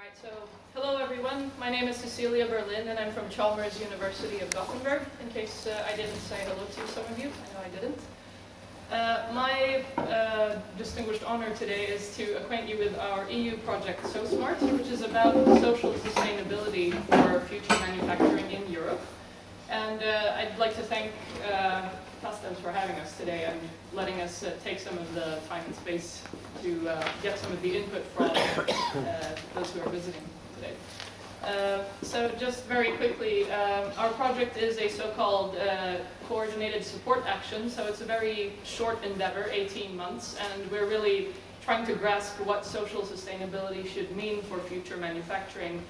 Alright, so hello everyone. My name is Cecilia Berlin and I'm from Chalmers University of Gothenburg, in case I didn't say hello to some of you. I know I didn't. My distinguished honor today is to acquaint you with our EU project So Smart, which is about social sustainability for future manufacturing in Europe. And I'd like to thank Fastems for having us today and letting us take some of the time and space to get some of the input from those who are visiting today. So just very quickly, our project is a so-called coordinated support action, so it's a very short endeavor, 18 months, and we're really trying to grasp what social sustainability should mean for future manufacturing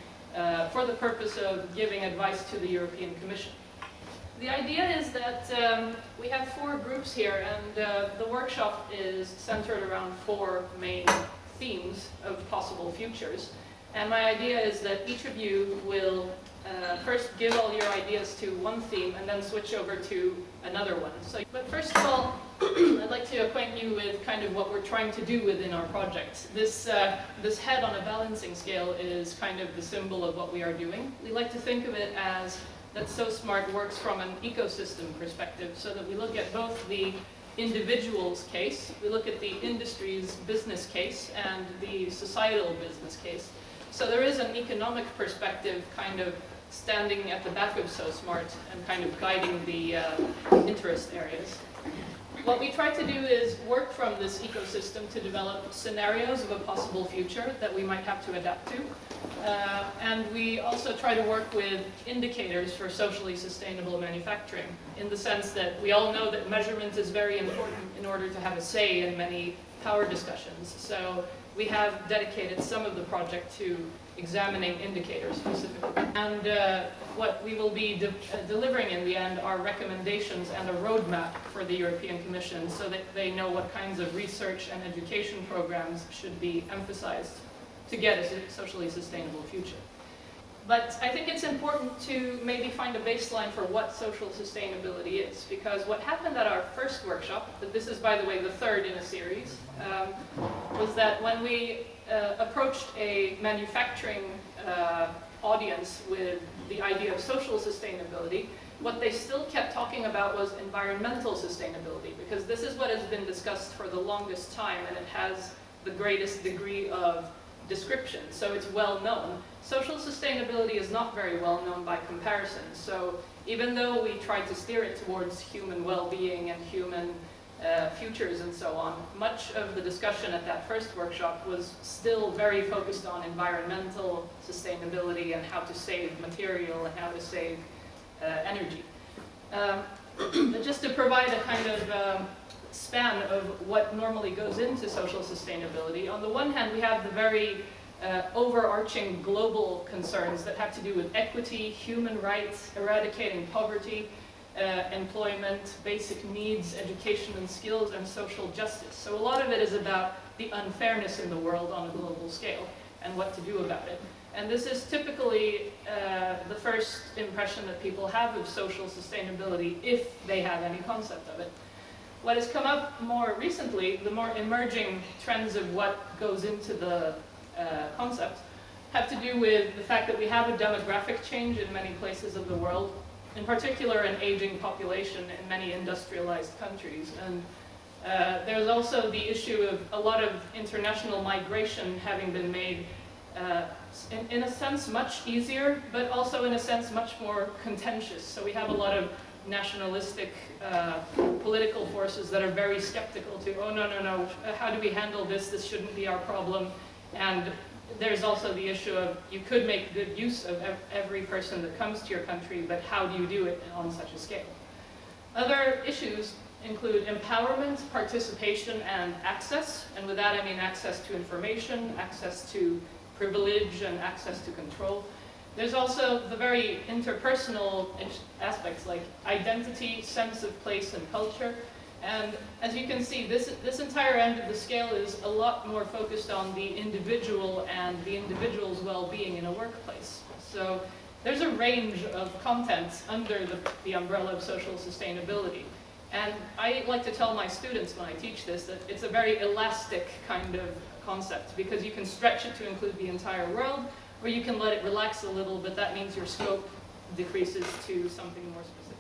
for the purpose of giving advice to the European Commission. The idea is that we have 4 groups here, and the workshop is centered around 4 main themes of possible futures. And my idea is that each of you will first give all your ideas to one theme and then switch over to another one. But first of all, I'd like to acquaint you with kind of what we're trying to do within our project. This head on a balancing scale is kind of the symbol of what we are doing. We like to think of it as that So Smart works from an ecosystem perspective, so that we look at both the individual's case, we look at the industry's business case, and the societal business case. So there is an economic perspective kind of standing at the back of So Smart and kind of guiding the interest areas. What we try to do is work from this ecosystem to develop scenarios of a possible future that we might have to adapt to. And we also try to work with indicators for socially sustainable manufacturing, in the sense that we all know that measurement is very important in order to have a say in many power discussions. So we have dedicated some of the project to examining indicators specifically. And what we will be delivering in the end are recommendations and a roadmap for the European Commission, so that they know what kinds of research and education programs should be emphasized to get a socially sustainable future. But I think it's important to maybe find a baseline for what social sustainability is, because what happened at our first workshop, this is by the way the 3rd in a series, was that when we approached a manufacturing audience with the idea of social sustainability, what they still kept talking about was environmental sustainability, because this is what has been discussed for the longest time and it has the greatest degree of description, so it's well known. Social sustainability is not very well known by comparison, so even though we tried to steer it towards human well-being and human futures and so on, much of the discussion at that first workshop was still very focused on environmental sustainability and how to save material and how to save energy. But just to provide a kind of span of what normally goes into social sustainability, on the one hand we have the very overarching global concerns that have to do with equity, human rights, eradicating poverty, employment, basic needs, education and skills, and social justice. So a lot of it is about the unfairness in the world on a global scale and what to do about it. And this is typically the first impression that people have of social sustainability, if they have any concept of it. What has come up more recently, the more emerging trends of what goes into the concept, have to do with the fact that we have a demographic change in many places of the world, in particular an aging population in many industrialized countries. And there's also the issue of a lot of international migration having been made, in a sense, much easier, but also in a sense much more contentious. So we have a lot of nationalistic political forces that are very skeptical to, oh no, how do we handle this? This shouldn't be our problem. And there's also the issue of, you could make good use of every person that comes to your country, but how do you do it on such a scale? Other issues include empowerment, participation, and access. And with that I mean access to information, access to privilege, and access to control. There's also the very interpersonal aspects like identity, sense of place and culture. And as you can see, this entire end of the scale is a lot more focused on the individual and the individual's well-being in a workplace. So there's a range of contents under the umbrella of social sustainability. And I like to tell my students when I teach this that it's a very elastic kind of concept, because you can stretch it to include the entire world, or you can let it relax a little, but that means your scope decreases to something more specific.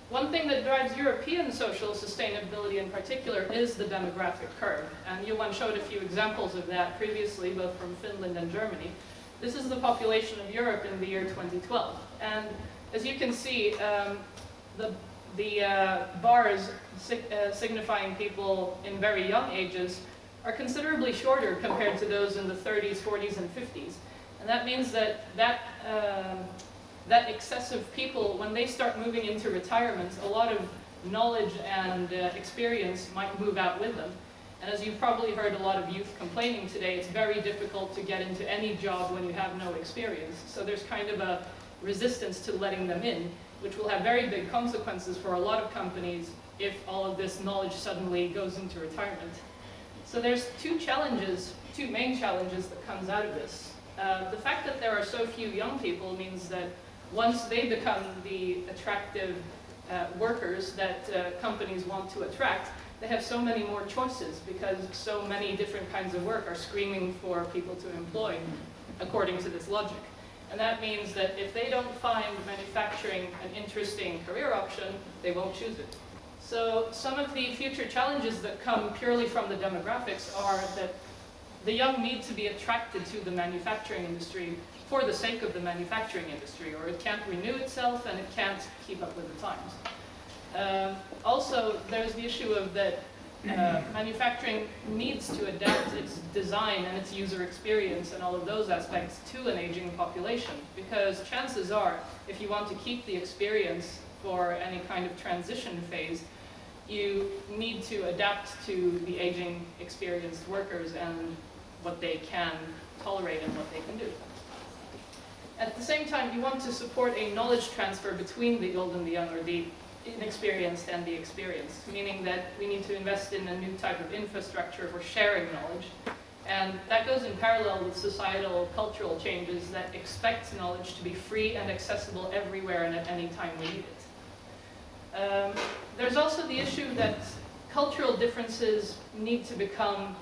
One thing that drives European social sustainability in particular is the demographic curve. And Johan showed a few examples of that previously, both from Finland and Germany. This is the population of Europe in the year 2012. And as you can see, the bars signifying people in very young ages are considerably shorter compared to those in the 30s, 40s, and 50s. And that means that that excessive people, when they start moving into retirement, a lot of knowledge and experience might move out with them. And as you've probably heard a lot of youth complaining today, it's very difficult to get into any job when you have no experience. So there's kind of a resistance to letting them in, which will have very big consequences for a lot of companies if all of this knowledge suddenly goes into retirement. So there's two main challenges that comes out of this. The fact that there are so few young people means that once they become the attractive workers that companies want to attract, they have so many more choices because so many different kinds of work are screaming for people to employ according to this logic. And that means that if they don't find manufacturing an interesting career option, they won't choose it. So some of the future challenges that come purely from the demographics are that the young need to be attracted to the manufacturing industry for the sake of the manufacturing industry, or it can't renew itself and it can't keep up with the times. Also, there's the issue of that manufacturing needs to adapt its design and its user experience and all of those aspects to an aging population, because chances are, if you want to keep the experience for any kind of transition phase, you need to adapt to the aging experienced workers and what they can tolerate and what they can do. At the same time, you want to support a knowledge transfer between the old and the young, or the inexperienced and the experienced, meaning that we need to invest in a new type of infrastructure for sharing knowledge. And that goes in parallel with societal cultural changes that expect knowledge to be free and accessible everywhere and at any time we need it. There's also the issue that cultural differences need to become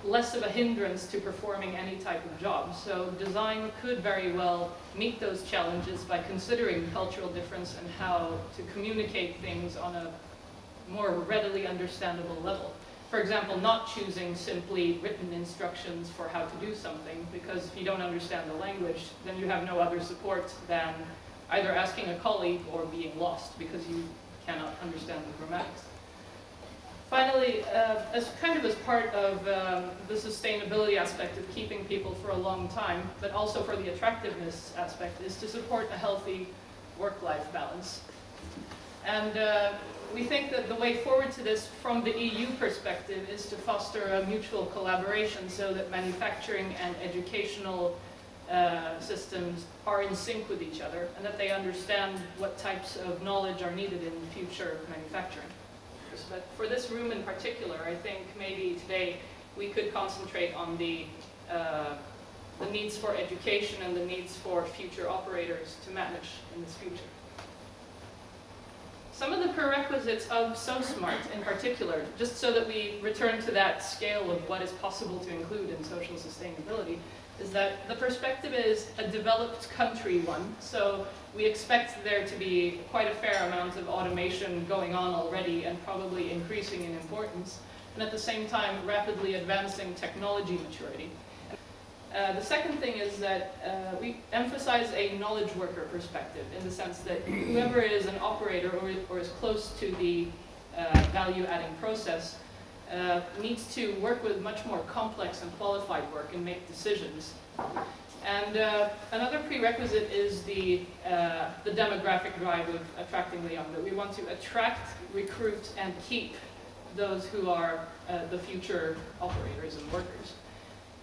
less of a hindrance to performing any type of job. So design could very well meet those challenges by considering cultural difference and how to communicate things on a more readily understandable level. For example, not choosing simply written instructions for how to do something, because if you don't understand the language, then you have no other support than either asking a colleague or being lost because you cannot understand the grammatics. Finally, as part of the sustainability aspect of keeping people for a long time, but also for the attractiveness aspect, is to support a healthy work-life balance. And we think that the way forward to this from the EU perspective is to foster a mutual collaboration so that manufacturing and educational systems are in sync with each other and that they understand what types of knowledge are needed in future manufacturing. But for this room in particular, I think maybe today we could concentrate on the needs for education and the needs for future operators to manage in this future. Some of the prerequisites of SoSmart in particular, just so that we return to that scale of what is possible to include in social sustainability, is that the perspective is a developed country one. So we expect there to be quite a fair amount of automation going on already and probably increasing in importance, and at the same time rapidly advancing technology maturity. The second thing is that we emphasize a knowledge worker perspective, in the sense that whoever is an operator or is close to the value-adding process needs to work with much more complex and qualified work and make decisions. And another prerequisite is the demographic drive of attracting the young, that we want to attract, recruit, and keep those who are the future operators and workers.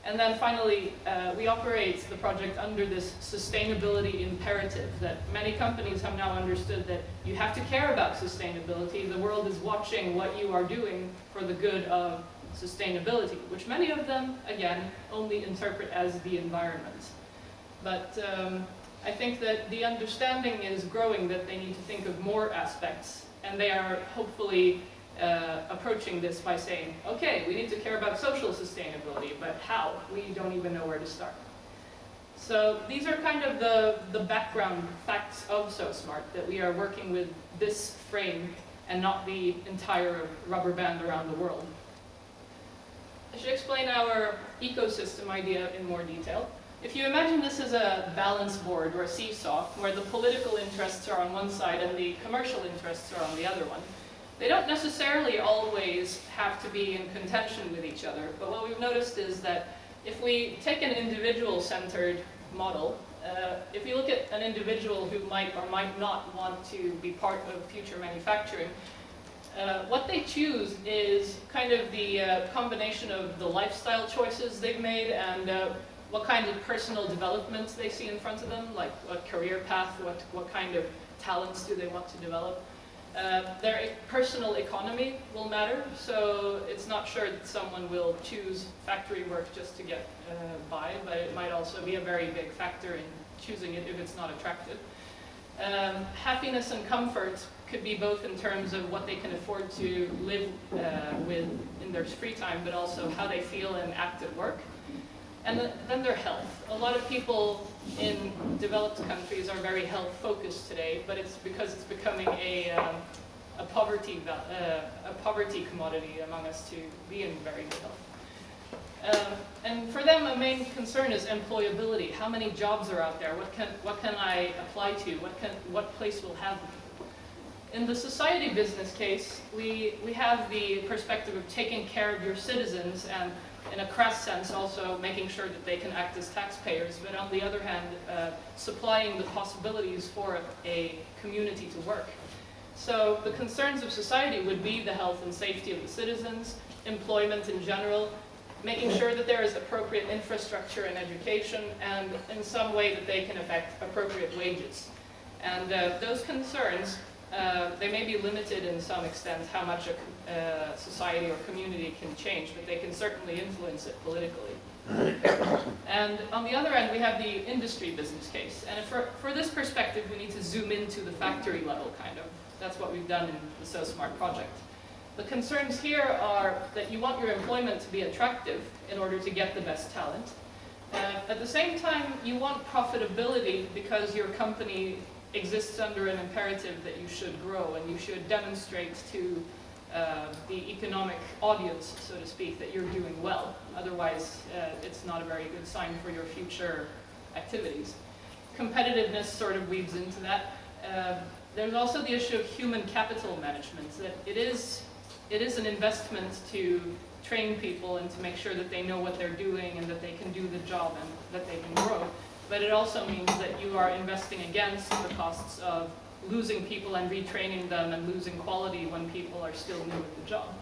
And then finally, we operate the project under this sustainability imperative that many companies have now understood, that you have to care about sustainability. The world is watching what you are doing for the good of sustainability, which many of them, again, only interpret as the environment. But I think that the understanding is growing that they need to think of more aspects, and they are hopefully approaching this by saying, okay, we need to care about social sustainability, but how? We don't even know where to start. So these are kind of the background facts of SoSmart, that we are working with this frame and not the entire rubber band around the world. I should explain our ecosystem idea in more detail. If you imagine this as a balance board or a seesaw, where the political interests are on one side and the commercial interests are on the other one, they don't necessarily always have to be in contention with each other, but what we've noticed is that if we take an individual-centered model, if you look at an individual who might or might not want to be part of future manufacturing, what they choose is kind of the combination of the lifestyle choices they've made and what kind of personal developments they see in front of them, like what career path, what kind of talents do they want to develop. Their personal economy will matter, so it's not sure that someone will choose factory work just to get by, but it might also be a very big factor in choosing it if it's not attractive. Happiness and comfort could be both in terms of what they can afford to live with in their free time, but also how they feel and act at work. And then their health. A lot of people in developed countries are very health focused today, but it's because it's becoming a poverty commodity among us to be in very good health. And for them, a main concern is employability. How many jobs are out there? What can I apply to? What place will have me? In the society business case, we have the perspective of taking care of your citizens and, in a crass sense, also making sure that they can act as taxpayers, but on the other hand, supplying the possibilities for a community to work. So the concerns of society would be the health and safety of the citizens, employment in general, making sure that there is appropriate infrastructure and education, and in some way that they can affect appropriate wages. And those concerns, they may be limited in some extent how much a society or community can change, but they can certainly influence it politically. And on the other end, we have the industry business case. And for this perspective, we need to zoom into the factory level, kind of. That's what we've done in the SoSmart project. The concerns here are that you want your employment to be attractive in order to get the best talent. At the same time, you want profitability because your company exists under an imperative that you should grow and you should demonstrate to the economic audience, so to speak, that you're doing well. Otherwise, it's not a very good sign for your future activities. Competitiveness sort of weaves into that. There's also the issue of human capital management, that it is an investment to train people and to make sure that they know what they're doing and that they can do the job and that they can grow. But it also means that you are investing against the costs of losing people and retraining them and losing quality when people are still new at the job.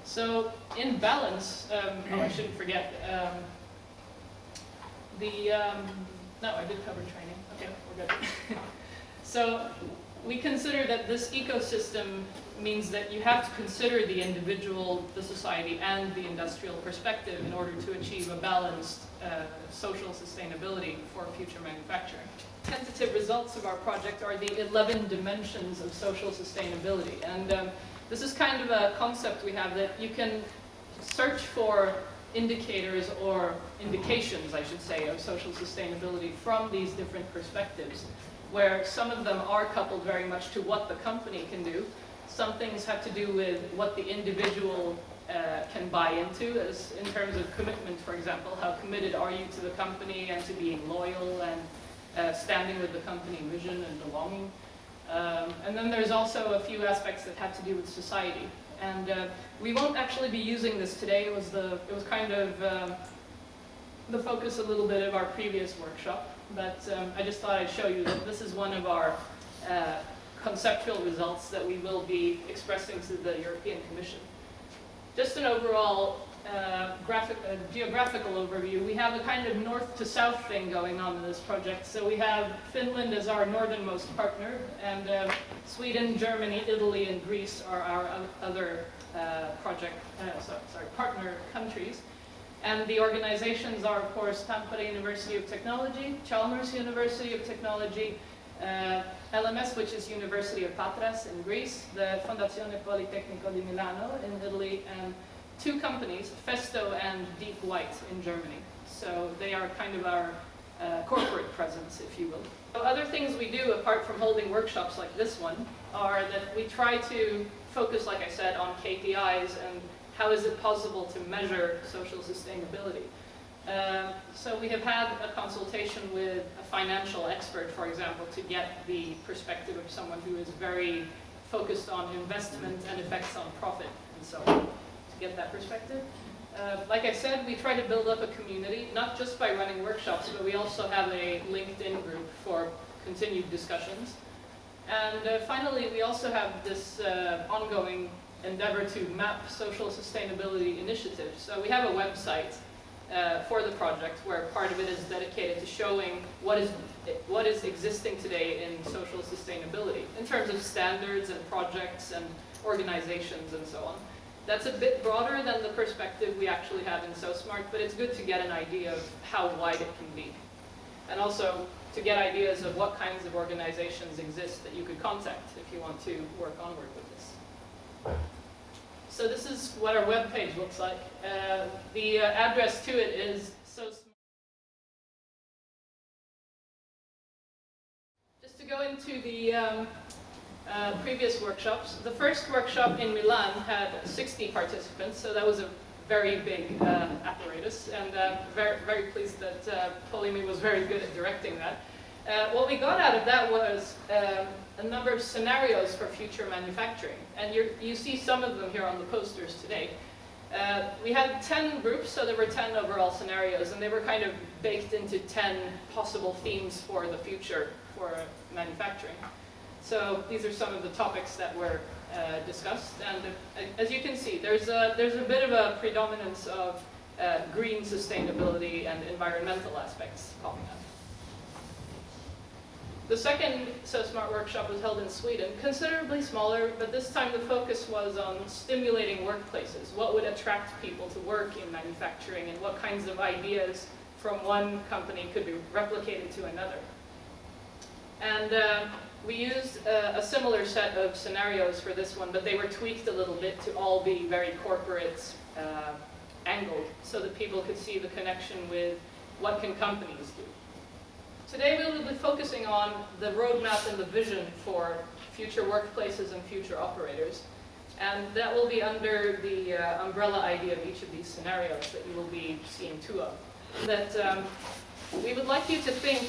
So in balance, oh, I shouldn't forget, no, I did cover training. Okay, we're good. So we consider that this ecosystem means that you have to consider the individual, the society, and the industrial perspective in order to achieve a balanced social sustainability for future manufacturing. Tentative results of our project are the 11 dimensions of social sustainability. And this is kind of a concept we have that you can search for indicators or indications, I should say, of social sustainability from these different perspectives, where some of them are coupled very much to what the company can do. Some things have to do with what the individual can buy into, as in terms of commitment, for example. How committed are you to the company and to being loyal and standing with the company vision and belonging? And then there's also a few aspects that have to do with society. And we won't actually be using this today. It was kind of the focus a little bit of our previous workshop. But I just thought I'd show you that this is one of our conceptual results that we will be expressing to the European Commission. Just an overall geographical overview. We have a kind of north to south thing going on in this project. So we have Finland as our northernmost partner, and Sweden, Germany, Italy, and Greece are our other partner countries. And the organizations are, of course, Tampere University of Technology, Chalmers University of Technology, LMS, which is University of Patras in Greece, the Fondazione Politecnico di Milano in Italy, and two companies, Festo and Deep White in Germany. So they are kind of our corporate presence, if you will. So other things we do, apart from holding workshops like this one, are that we try to focus, like I said, on KPIs and how is it possible to measure social sustainability. So we have had a consultation with a financial expert, for example, to get the perspective of someone who is very focused on investment and effects on profit and so on, to get that perspective. Like I said, we try to build up a community, not just by running workshops, but we also have a LinkedIn group for continued discussions. And finally, we also have this ongoing endeavor to map social sustainability initiatives. So we have a website for the project where part of it is dedicated to showing what is existing today in social sustainability in terms of standards and projects and organizations and so on. That's a bit broader than the perspective we actually have in SoSmart, but it's good to get an idea of how wide it can be. And also to get ideas of what kinds of organizations exist that you could contact if you want to work onward with this. So this is what our webpage looks like. The address to it is SoSmart. Just to go into the previous workshops. The first workshop in Milan had 60 participants, so that was a very big apparatus, and very, very pleased that Polimi was very good at directing that. What we got out of that was a number of scenarios for future manufacturing, and you see some of them here on the posters today. We had 10 groups, so there were 10 overall scenarios, and they were kind of baked into 10 possible themes for the future for manufacturing. So these are some of the topics that were discussed, and as you can see, there's a bit of a predominance of green sustainability and environmental aspects popping up. The second SoSmart workshop was held in Sweden, considerably smaller, but this time the focus was on stimulating workplaces. What would attract people to work in manufacturing, and what kinds of ideas from one company could be replicated to another. And we used a similar set of scenarios for this one, but they were tweaked a little bit to all be very corporate angled, so that people could see the connection with what can companies do. Today we will be focusing on the roadmap and the vision for future workplaces and future operators. And that will be under the umbrella idea of each of these scenarios that you will be seeing two of. That we would like you to think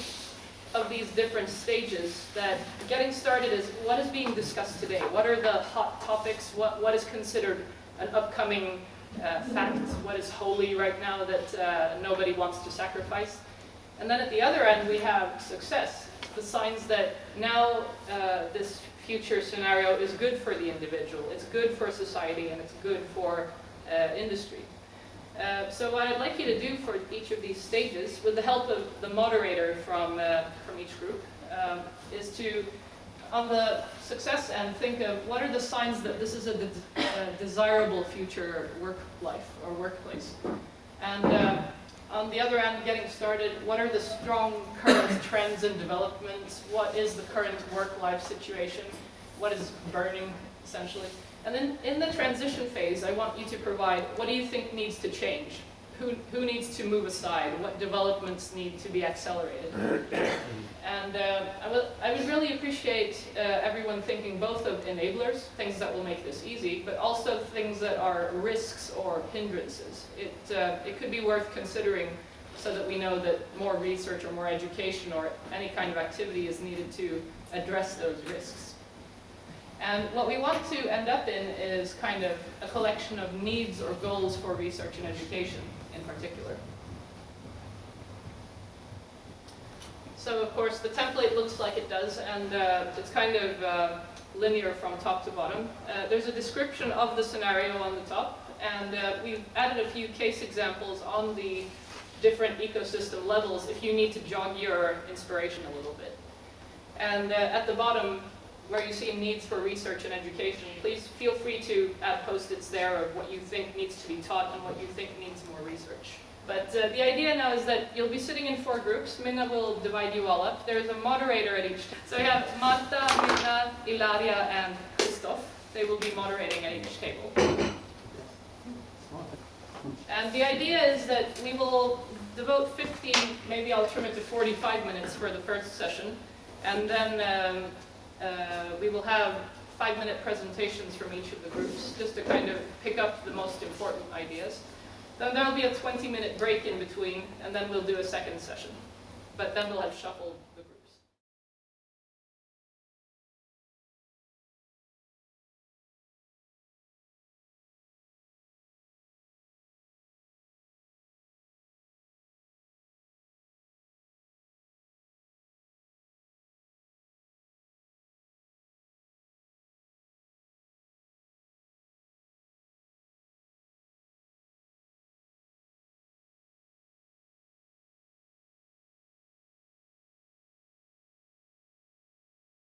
of these different stages, that getting started is what is being discussed today, what are the hot topics, what is considered an upcoming fact, what is holy right now that nobody wants to sacrifice. And then at the other end we have success, the signs that now this future scenario is good for the individual, it's good for society, and it's good for industry. So what I'd like you to do for each of these stages, with the help of the moderator from each group, is to, on the success end, think of what are the signs that this is a desirable future work life or workplace. And on the other end, getting started, what are the strong current trends and developments? What is the current work-life situation? What is burning, essentially? And then in the transition phase, I want you to provide, what do you think needs to change? Who needs to move aside? What developments need to be accelerated? And I would really appreciate everyone thinking both of enablers, things that will make this easy, but also things that are risks or hindrances. It could be worth considering so that we know that more research or more education or any kind of activity is needed to address those risks. And what we want to end up in is kind of a collection of needs or goals for research and education in particular. So of course the template looks like it does, and it's kind of linear from top to bottom. There's a description of the scenario on the top, and we've added a few case examples on the different ecosystem levels if you need to jog your inspiration a little bit. And at the bottom, where you see needs for research and education, please feel free to add post-its there of what you think needs to be taught and what you think needs more research. But the idea now is that you'll be sitting in 4 groups. Minna will divide you all up. There's a moderator at each. So we have Marta, Minna, Ilaria, and Christoph. They will be moderating at each table. And the idea is that we will devote 15, maybe I'll trim it to 45 minutes for the first session. And then we will have 5-minute presentations from each of the groups, just to kind of pick up the most important ideas. Then there'll be a 20-minute break in between, and then we'll do a second session. But then we'll have shuffled